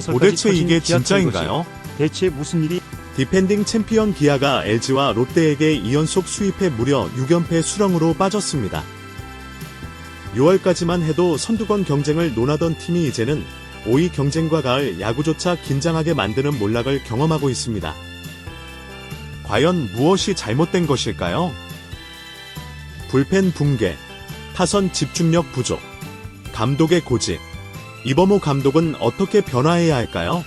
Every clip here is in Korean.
도대체 이게 진짜인가요? 대체 무슨 일이? 디펜딩 챔피언 기아가 LG와 롯데에게 2연속 수입해 무려 6연패 수렁으로 빠졌습니다. 6월까지만 해도 선두권 경쟁을 논하던 팀이 이제는 5위 경쟁과 가을 야구조차 긴장하게 만드는 몰락을 경험하고 있습니다. 과연 무엇이 잘못된 것일까요? 불펜 붕괴, 타선 집중력 부족, 감독의 고집. 이범호 감독은 어떻게 변화해야 할까요?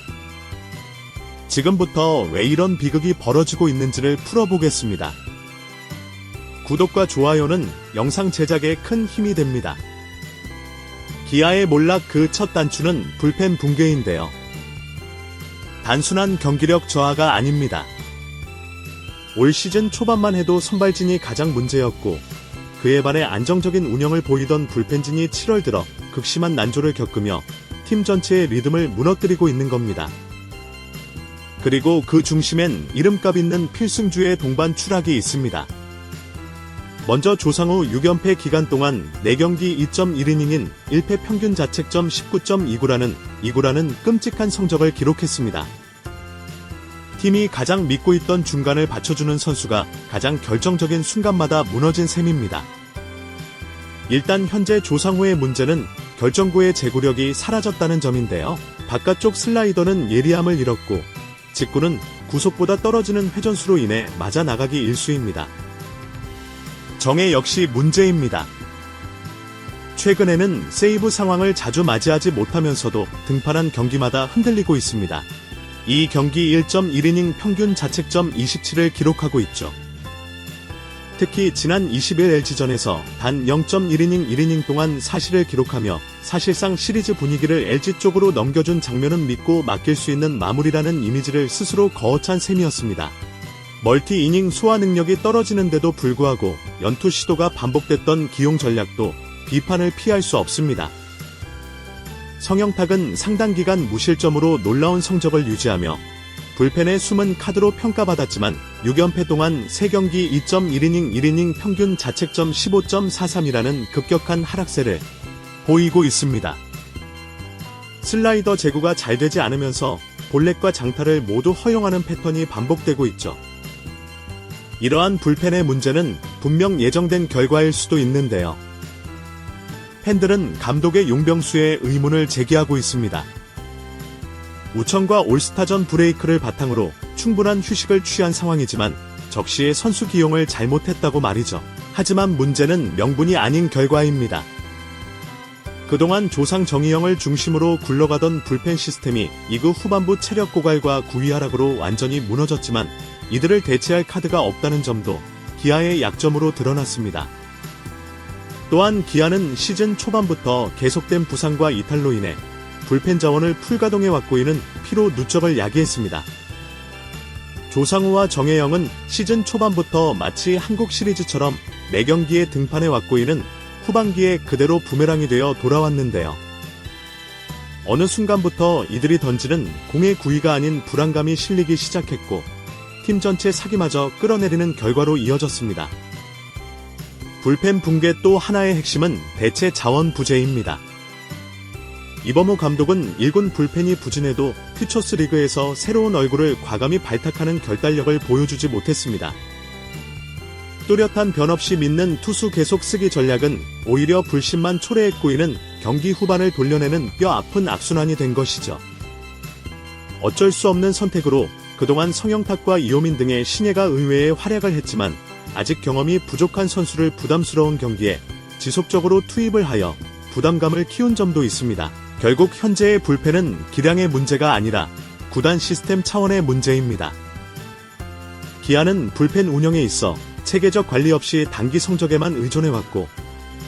지금부터 왜 이런 비극이 벌어지고 있는지를 풀어보겠습니다. 구독과 좋아요는 영상 제작에 큰 힘이 됩니다. 기아의 몰락 그 첫 단추는 불펜 붕괴인데요. 단순한 경기력 저하가 아닙니다. 올 시즌 초반만 해도 선발진이 가장 문제였고 그에 반해 안정적인 운영을 보이던 불펜진이 7월 들어 극심한 난조를 겪으며 팀 전체의 리듬을 무너뜨리고 있는 겁니다. 그리고 그 중심엔 이름값 있는 필승주의 동반 추락이 있습니다. 먼저 조상우 6연패 기간 동안 4경기 2.1이닝인 1패 평균 자책점 19.29라는 끔찍한 성적을 기록했습니다. 팀이 가장 믿고 있던 중간을 받쳐주는 선수가 가장 결정적인 순간마다 무너진 셈입니다. 일단 현재 조상우의 문제는 결정구의 제구력이 사라졌다는 점인데요. 바깥쪽 슬라이더는 예리함을 잃었고 직구는 구속보다 떨어지는 회전수로 인해 맞아 나가기 일쑤입니다. 정해 역시 문제입니다. 최근에는 세이브 상황을 자주 맞이하지 못하면서도 등판한 경기마다 흔들리고 있습니다. 이 경기 1.1이닝 평균 자책점 27을 기록하고 있죠. 특히 지난 20일 LG전에서 단 0.1이닝 1이닝 동안 사실을 기록하며 사실상 시리즈 분위기를 LG 쪽으로 넘겨준 장면은 믿고 맡길 수 있는 마무리라는 이미지를 스스로 거어찬 셈이었습니다. 멀티 이닝 소화 능력이 떨어지는데도 불구하고 연투 시도가 반복됐던 기용 전략도 비판을 피할 수 없습니다. 성영탁은 상당 기간 무실점으로 놀라운 성적을 유지하며 불펜의 숨은 카드로 평가받았지만 6연패 동안 3경기 2.1이닝 1이닝 평균 자책점 15.43이라는 급격한 하락세를 보이고 있습니다. 슬라이더 제구가 잘 되지 않으면서 볼넷과 장타를 모두 허용하는 패턴이 반복되고 있죠. 이러한 불펜의 문제는 분명 예정된 결과일 수도 있는데요. 팬들은 감독의 용병수에 의문을 제기하고 있습니다. 우천과 올스타전 브레이크를 바탕으로 충분한 휴식을 취한 상황이지만 적시에 선수 기용을 잘못했다고 말이죠. 하지만 문제는 명분이 아닌 결과입니다. 그동안 조상 정희영을 중심으로 굴러가던 불펜 시스템이 2구 후반부 체력 고갈과 구위 하락으로 완전히 무너졌지만 이들을 대체할 카드가 없다는 점도 기아의 약점으로 드러났습니다. 또한 기아는 시즌 초반부터 계속된 부상과 이탈로 인해 불펜 자원을 풀가동해 왔고 이는 피로 누적을 야기했습니다. 조상우와 정혜영은 시즌 초반부터 마치 한국 시리즈처럼 4경기에 등판해 왔고 이는 후반기에 그대로 부메랑이 되어 돌아왔는데요. 어느 순간부터 이들이 던지는 공의 구위가 아닌 불안감이 실리기 시작했고 팀 전체 사기마저 끌어내리는 결과로 이어졌습니다. 불펜 붕괴 또 하나의 핵심은 대체 자원 부재입니다. 이범호 감독은 1군 불펜이 부진해도 퓨처스 리그에서 새로운 얼굴을 과감히 발탁하는 결단력을 보여주지 못했습니다. 뚜렷한 변 없이 믿는 투수 계속 쓰기 전략은 오히려 불신만 초래했고 이는 경기 후반을 돌려내는 뼈 아픈 악순환이 된 것이죠. 어쩔 수 없는 선택으로 그동안 성영탁과 이호민 등의 신예가 의외의 활약을 했지만 아직 경험이 부족한 선수를 부담스러운 경기에 지속적으로 투입을 하여 부담감을 키운 점도 있습니다. 결국 현재의 불펜은 기량의 문제가 아니라 구단 시스템 차원의 문제입니다. 기아는 불펜 운영에 있어 체계적 관리 없이 단기 성적에만 의존해왔고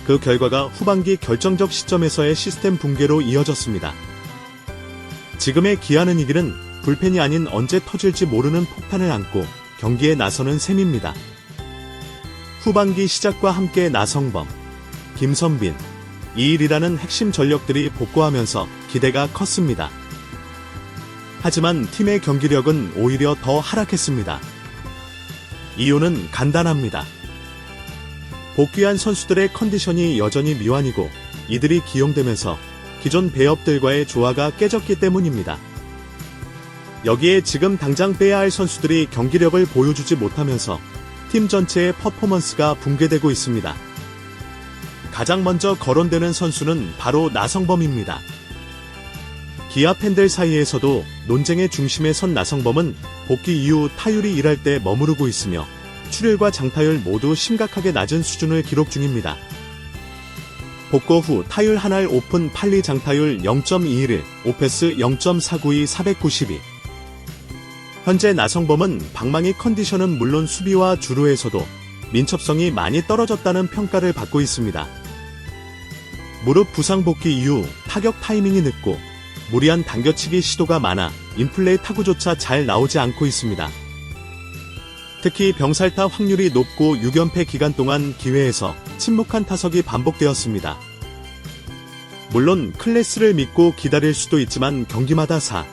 그 결과가 후반기 결정적 시점에서의 시스템 붕괴로 이어졌습니다. 지금의 기아는 이 길은 불펜이 아닌 언제 터질지 모르는 폭탄을 안고 경기에 나서는 셈입니다. 후반기 시작과 함께 나성범, 김선빈, 이일이라는 핵심 전력들이 복구하면서 기대가 컸습니다. 하지만 팀의 경기력은 오히려 더 하락했습니다. 이유는 간단합니다. 복귀한 선수들의 컨디션이 여전히 미완이고 이들이 기용되면서 기존 배업들과의 조화가 깨졌기 때문입니다. 여기에 지금 당장 빼야 할 선수들이 경기력을 보여주지 못하면서 팀 전체의 퍼포먼스가 붕괴되고 있습니다. 가장 먼저 거론되는 선수는 바로 나성범입니다. 기아 팬들 사이에서도 논쟁의 중심에 선 나성범은 복귀 이후 타율이 1할때 머무르고 있으며 출혈과 장타율 모두 심각하게 낮은 수준을 기록 중입니다. 복구 후 타율 1할 오픈 8리 장타율 0.211, 오패스 0.492, 492. 현재 나성범은 방망이 컨디션은 물론 수비와 주루에서도 민첩성이 많이 떨어졌다는 평가를 받고 있습니다. 무릎 부상 복귀 이후 타격 타이밍이 늦고 무리한 당겨치기 시도가 많아 인플레이 타구조차 잘 나오지 않고 있습니다. 특히 병살타 확률이 높고 6연패 기간 동안 기회에서 침묵한 타석이 반복되었습니다. 물론 클래스를 믿고 기다릴 수도 있지만 경기마다 4,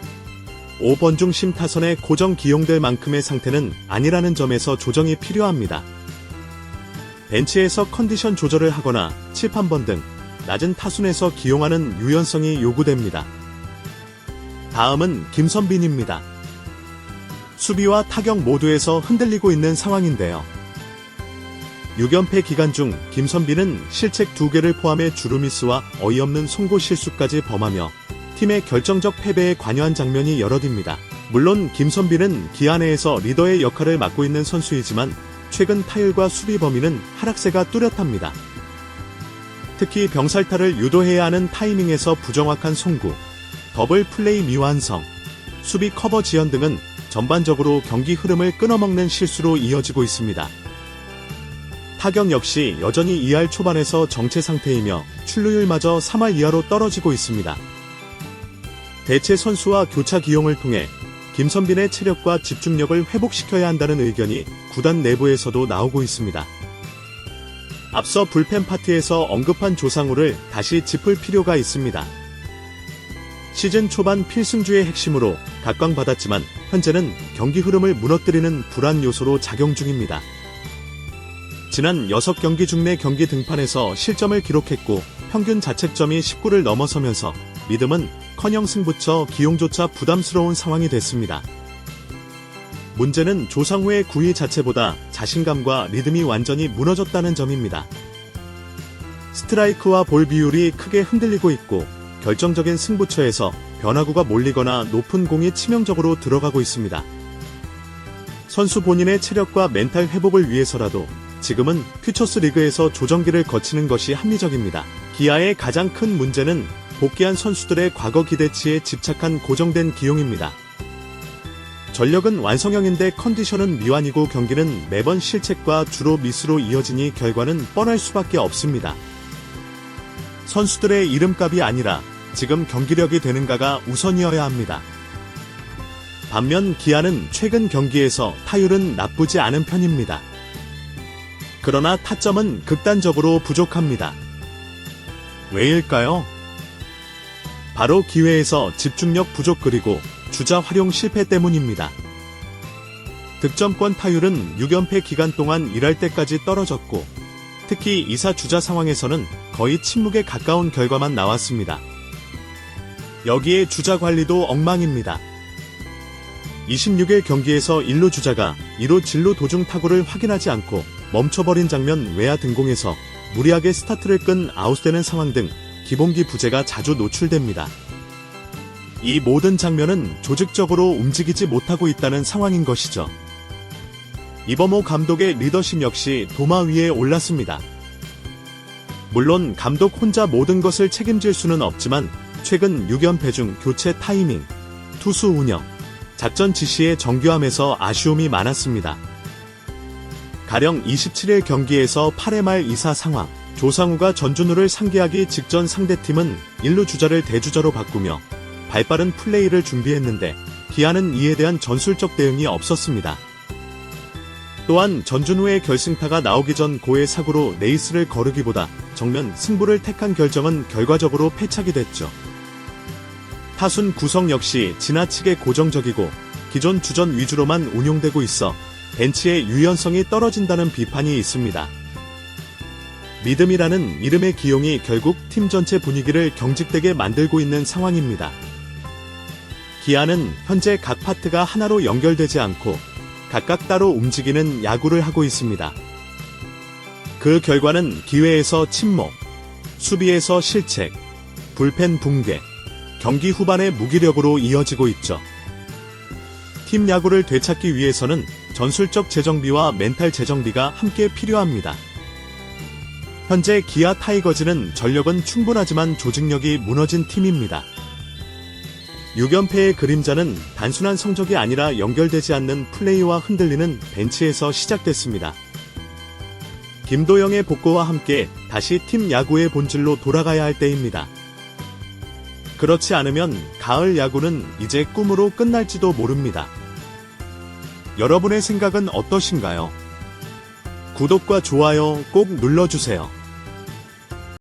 5번 중심 타선에 고정 기용될 만큼의 상태는 아니라는 점에서 조정이 필요합니다. 벤치에서 컨디션 조절을 하거나 칠판번 등 낮은 타순에서 기용하는 유연성이 요구됩니다. 다음은 김선빈입니다. 수비와 타격 모두에서 흔들리고 있는 상황인데요. 6연패 기간 중 김선빈은 실책 2개를 포함해 주루미스와 어이없는 송구 실수까지 범하며 팀의 결정적 패배에 관여한 장면이 여럿입니다. 물론 김선빈은 기아 내에서 리더의 역할을 맡고 있는 선수이지만 최근 타율과 수비 범위는 하락세가 뚜렷합니다. 특히 병살타를 유도해야 하는 타이밍에서 부정확한 송구, 더블 플레이 미완성, 수비 커버 지연 등은 전반적으로 경기 흐름을 끊어먹는 실수로 이어지고 있습니다. 타격 역시 여전히 2할 초반에서 정체 상태이며 출루율마저 3할 이하로 떨어지고 있습니다. 대체 선수와 교차 기용을 통해 김선빈의 체력과 집중력을 회복시켜야 한다는 의견이 구단 내부에서도 나오고 있습니다. 앞서 불펜 파티에서 언급한 조상우를 다시 짚을 필요가 있습니다. 시즌 초반 필승주의 핵심으로 각광받았지만 현재는 경기 흐름을 무너뜨리는 불안 요소로 작용 중입니다. 지난 6경기 중 4경기 등판에서 실점을 기록했고 평균 자책점이 19를 넘어서면서 믿음은 커녕 승부처 기용조차 부담스러운 상황이 됐습니다. 문제는 조상우의 구위 자체보다 자신감과 리듬이 완전히 무너졌다는 점입니다. 스트라이크와 볼 비율이 크게 흔들리고 있고 결정적인 승부처에서 변화구가 몰리거나 높은 공이 치명적으로 들어가고 있습니다. 선수 본인의 체력과 멘탈 회복을 위해서라도 지금은 퓨처스 리그에서 조정기를 거치는 것이 합리적입니다. 기아의 가장 큰 문제는 복귀한 선수들의 과거 기대치에 집착한 고정된 기용입니다. 전력은 완성형인데 컨디션은 미완이고 경기는 매번 실책과 주로 미스로 이어지니 결과는 뻔할 수밖에 없습니다. 선수들의 이름값이 아니라 지금 경기력이 되는가가 우선이어야 합니다. 반면 기아는 최근 경기에서 타율은 나쁘지 않은 편입니다. 그러나 타점은 극단적으로 부족합니다. 왜일까요? 바로 기회에서 집중력 부족 그리고 주자 활용 실패 때문입니다. 득점권 타율은 6연패 기간 동안 1할 때까지 떨어졌고 특히 2사 주자 상황에서는 거의 침묵에 가까운 결과만 나왔습니다. 여기에 주자 관리도 엉망입니다. 26일 경기에서 1루 주자가 2루 진루 도중 타구를 확인하지 않고 멈춰버린 장면, 외야 등공에서 무리하게 스타트를 끈 아웃되는 상황 등 기본기 부재가 자주 노출됩니다. 이 모든 장면은 조직적으로 움직이지 못하고 있다는 상황인 것이죠. 이범호 감독의 리더십 역시 도마 위에 올랐습니다. 물론 감독 혼자 모든 것을 책임질 수는 없지만 최근 6연패 중 교체 타이밍, 투수 운영, 작전 지시의 정교함에서 아쉬움이 많았습니다. 가령 27일 경기에서 8회 말 2사 상황, 조상우가 전준우를 상기하기 직전 상대팀은 1루 주자를 대주자로 바꾸며 발빠른 플레이를 준비했는데 기아는 이에 대한 전술적 대응이 없었습니다. 또한 전준우의 결승타가 나오기 전 고의 사고로 레이스를 거르기보다 정면 승부를 택한 결정은 결과적으로 패착이 됐죠. 타순 구성 역시 지나치게 고정적이고 기존 주전 위주로만 운용되고 있어 벤치의 유연성이 떨어진다는 비판이 있습니다. 믿음이라는 이름의 기용이 결국 팀 전체 분위기를 경직되게 만들고 있는 상황입니다. 기아는 현재 각 파트가 하나로 연결되지 않고 각각 따로 움직이는 야구를 하고 있습니다. 그 결과는 기회에서 침묵, 수비에서 실책, 불펜 붕괴, 경기 후반의 무기력으로 이어지고 있죠. 팀 야구를 되찾기 위해서는 전술적 재정비와 멘탈 재정비가 함께 필요합니다. 현재 기아 타이거즈는 전력은 충분하지만 조직력이 무너진 팀입니다. 6연패의 그림자는 단순한 성적이 아니라 연결되지 않는 플레이와 흔들리는 벤치에서 시작됐습니다. 김도영의 복구와 함께 다시 팀 야구의 본질로 돌아가야 할 때입니다. 그렇지 않으면 가을 야구는 이제 꿈으로 끝날지도 모릅니다. 여러분의 생각은 어떠신가요? 구독과 좋아요 꼭 눌러주세요.